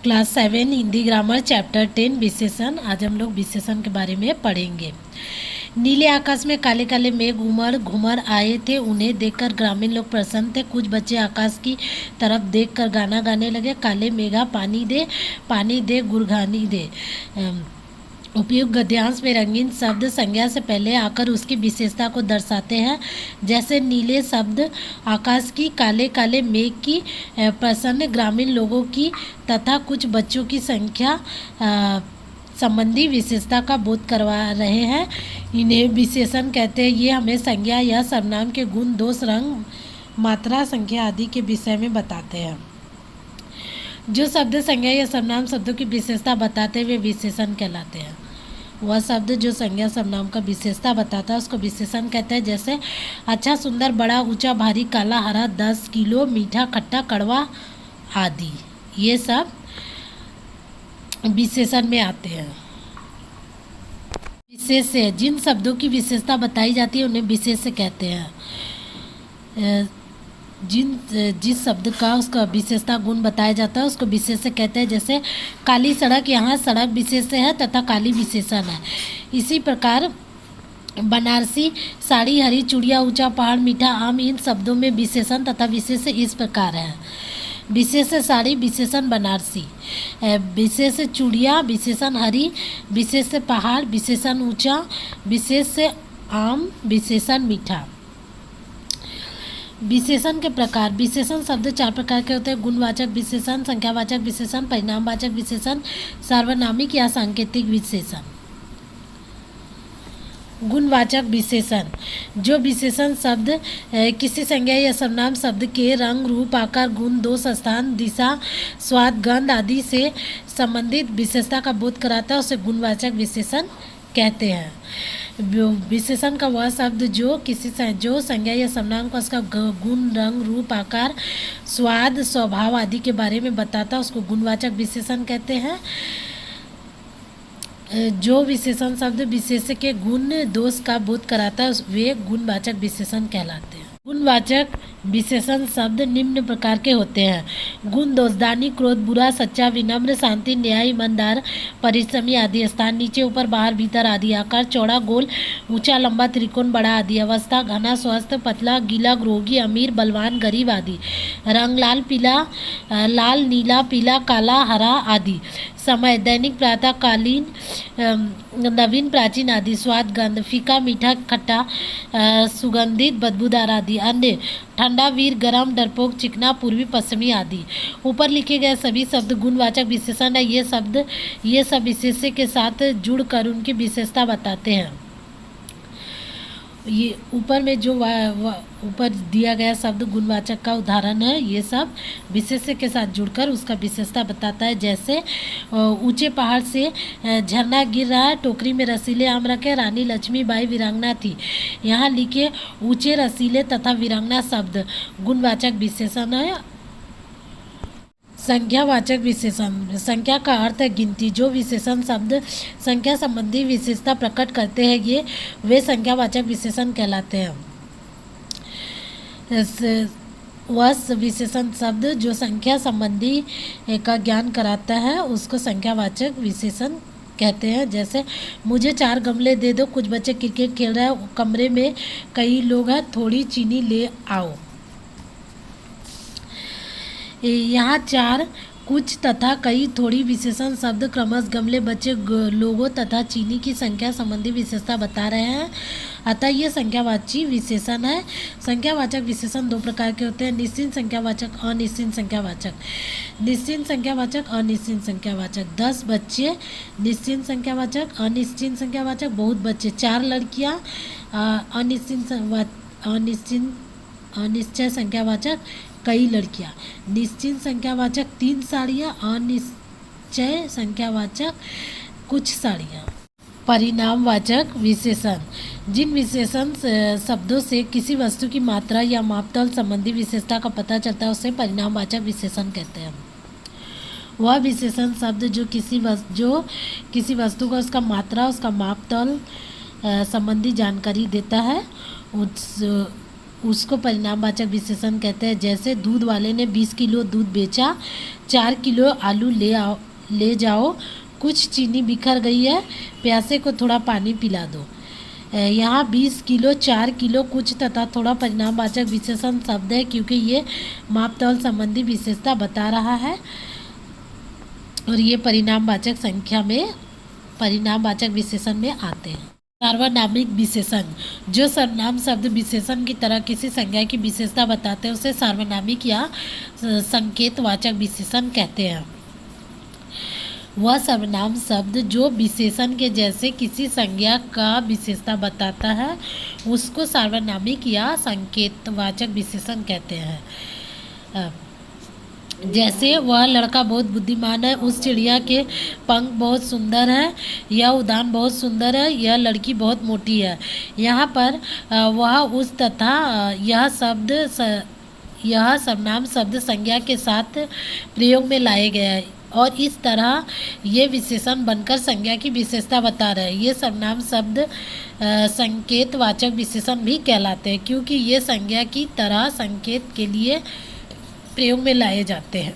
Class 7 Hindi grammar chapter 10 विशेषण। आज हम लोग विशेषण के बारे में पढ़ेंगे। नीले आकाश में काले काले मेघ उमड़ घुमड़ आए थे। उन्हें देखकर ग्रामीण लोग प्रसन्न थे। कुछ बच्चे आकाश की तरफ देखकर गाना गाने लगे। काले मेघा पानी दे गुरघानी दे। उपयुक्त गद्यांश में रंगीन शब्द संज्ञा से पहले आकर उसकी विशेषता को दर्शाते हैं। जैसे नीले शब्द आकाश की, काले काले मेघ की, प्रसन्न ग्रामीण लोगों की तथा कुछ बच्चों की संख्या संबंधी विशेषता का बोध करवा रहे हैं। इन्हें विशेषण कहते हैं। ये हमें संज्ञा या सर्वनाम के गुण, दोष, रंग, मात्रा, संख्या आदि के विषय में बताते हैं। जो शब्द संज्ञा या सर्वनाम शब्दों की विशेषता बताते हैं वे विशेषण कहलाते हैं। वह शब्द जो संज्ञा सर्वनाम का विशेषता बताता है उसको विशेषण कहते हैं। जैसे अच्छा, सुंदर, बड़ा, ऊंचा, भारी, काला, हरा, 10 किलो, मीठा, खट्टा, कड़वा आदि, ये सब विशेषण में आते हैं। विशेष्य, जिन शब्दों की विशेषता बताई जाती है उन्हें विशेष्य कहते हैं। जिस शब्द का उसका विशेषता गुण बताया जाता है उसको विशेष्य कहते हैं। जैसे काली सड़क, यहाँ सड़क विशेष्य है तथा काली विशेषण है। इसी प्रकार बनारसी साड़ी, हरी चूड़ियाँ, ऊंचा पहाड़, मीठा आम, इन शब्दों में विशेषण तथा विशेष्य इस प्रकार है। विशेष्य साड़ी, विशेषण बनारसी। विशेष्य चूड़ियाँ, विशेषण हरी। विशेष्य पहाड़, विशेषण ऊंचा। विशेष्य आम, विशेषण मीठा। विशेषण के प्रकार। विशेषण शब्द 4 प्रकार के होते हैं। गुणवाचक विशेषण, संख्यावाचक विशेषण, परिणामवाचक विशेषण, सार्वनामिक या सांकेतिक विशेषण। गुणवाचक विशेषण, जो विशेषण शब्द किसी संज्ञा या सर्वनाम शब्द के रंग, रूप, आकार, गुण, दोष, स्थान, दिशा, स्वाद, गंध आदि से संबंधित विशेषता का बोध कराता है उसे गुणवाचक विशेषण कहते हैं। विशेषण का वह शब्द जो संज्ञा या सर्वनाम का उसका गुण, रंग, रूप, आकार, स्वाद, स्वभाव आदि के बारे में बताता है उसको गुणवाचक विशेषण कहते हैं। जो विशेषण शब्द विशेष्य के गुण, दोष का बोध कराता है वे गुणवाचक विशेषण कहलाते हैं। गुणवाचक विशेषण शब्द निम्न प्रकार के होते हैं। गुण, दोष, दानी, क्रोध, बुरा, सच्चा, विनम्र, शांति, न्याय, ईमानदार, परिश्रमी आदि। स्थान, नीचे, ऊपर, बाहर, भीतर आदि। आकार, चौड़ा, गोल, ऊंचा, लंबा, त्रिकोण, बड़ा आदि। अवस्था, घना, स्वस्थ, पतला, गीला, रोगी, अमीर, बलवान, गरीब आदि। रंग, लाल, पीला, लाल, नीला, पीला, काला, हरा आदि। समय, दैनिक, प्रातः कालीन, नवीन, प्राचीन आदि। स्वाद, गंध, फीका, मीठा, खट्टा, सुगंधित, बदबूदार आदि। अन्य, ठंडा, वीर, गरम, डरपोक, चिकना, पूर्वी, पश्चिमी आदि। ऊपर लिखे गए सभी शब्द गुणवाचक विशेषण है। ये सब विशेष्य के साथ जुड़कर उनकी विशेषता बताते हैं। ये ऊपर में जो ऊपर दिया गया शब्द गुणवाचक का उदाहरण है। ये सब विशेष्य के साथ जुड़कर उसका विशेषता बताता है। जैसे ऊंचे पहाड़ से झरना गिर रहा है, टोकरी में रसीले आम रखे, रानी लक्ष्मीबाई वीरांगना थी। यहाँ लिखे ऊंचे, रसीले तथा वीरांगना शब्द गुणवाचक विशेषण है। संख्यावाचक विशेषण, संख्या का अर्थ है गिनती। जो विशेषण शब्द संख्या संबंधी विशेषता प्रकट करते हैं वे संख्यावाचक विशेषण कहलाते हैं। वह विशेषण शब्द जो संख्या संबंधी का ज्ञान कराता है उसको संख्यावाचक विशेषण कहते हैं। जैसे मुझे 4 गमले दे दो, कुछ बच्चे क्रिकेट खेल रहे हैं, कमरे में कई लोग हैं, थोड़ी चीनी ले आओ। यहाँ 4, कुछ तथा कई, थोड़ी विशेषण शब्द क्रमशः गमले, बच्चे, लोगों तथा चीनी की संख्या संबंधी विशेषता बता रहे हैं। अतः ये संख्यावाची विशेषण है। संख्यावाचक विशेषण 2 प्रकार के होते हैं। निश्चित संख्यावाचक, अनिश्चित संख्यावाचक। निश्चित संख्यावाचक, अनिश्चित संख्यावाचक। 10 बच्चे निश्चित संख्यावाचक। अनिश्चित संख्यावाचक, बहुत बच्चे। 4 लड़कियाँ अनिश्चित संख्यावाचक, कई लड़कियाँ। निश्चित संख्यावाचक 3 साड़ियाँ। अनिश्चय संख्यावाचक कुछ साड़ियाँ। परिणामवाचक विशेषण, जिन विशेषण शब्दों से किसी वस्तु की मात्रा या मापतौल संबंधी विशेषता का पता चलता है उसे परिणामवाचक विशेषण कहते हैं। वह विशेषण शब्द जो किसी वस्तु का उसका मात्रा, उसका मापतौल संबंधी जानकारी देता है उसको परिणामवाचक विशेषण कहते हैं। जैसे दूध वाले ने 20 किलो दूध बेचा, 4 किलो आलू ले जाओ, कुछ चीनी बिखर गई है, प्यासे को थोड़ा पानी पिला दो। यहाँ 20 किलो, 4 किलो, कुछ तथा थोड़ा परिणामवाचक विशेषण शब्द है क्योंकि ये मापतौल संबंधी विशेषता बता रहा है और ये परिणामवाचक विशेषण में आते हैं। सार्वनामिक विशेषण, जो सर्वनाम शब्द विशेषण की तरह किसी संज्ञा की विशेषता बताते हैं उसे सार्वनामिक या संकेतवाचक विशेषण कहते हैं। वह सर्वनाम शब्द जो विशेषण के जैसे किसी संज्ञा का विशेषता बताता है उसको सार्वनामिक या संकेतवाचक विशेषण कहते हैं। जैसे वह लड़का बहुत बुद्धिमान है, उस चिड़िया के पंख बहुत सुंदर है, यह उद्यान बहुत सुंदर है, यह लड़की बहुत मोटी है। यहाँ पर वह, उस तथा यह सर्वनाम शब्द संज्ञा के साथ प्रयोग में लाए गए हैं और इस तरह ये विशेषण बनकर संज्ञा की विशेषता बता रहे हैं। ये सर्वनाम शब्द संकेतवाचक विशेषण भी कहलाते हैं क्योंकि ये संज्ञा की तरह संकेत के लिए प्रयोग में लाए जाते हैं।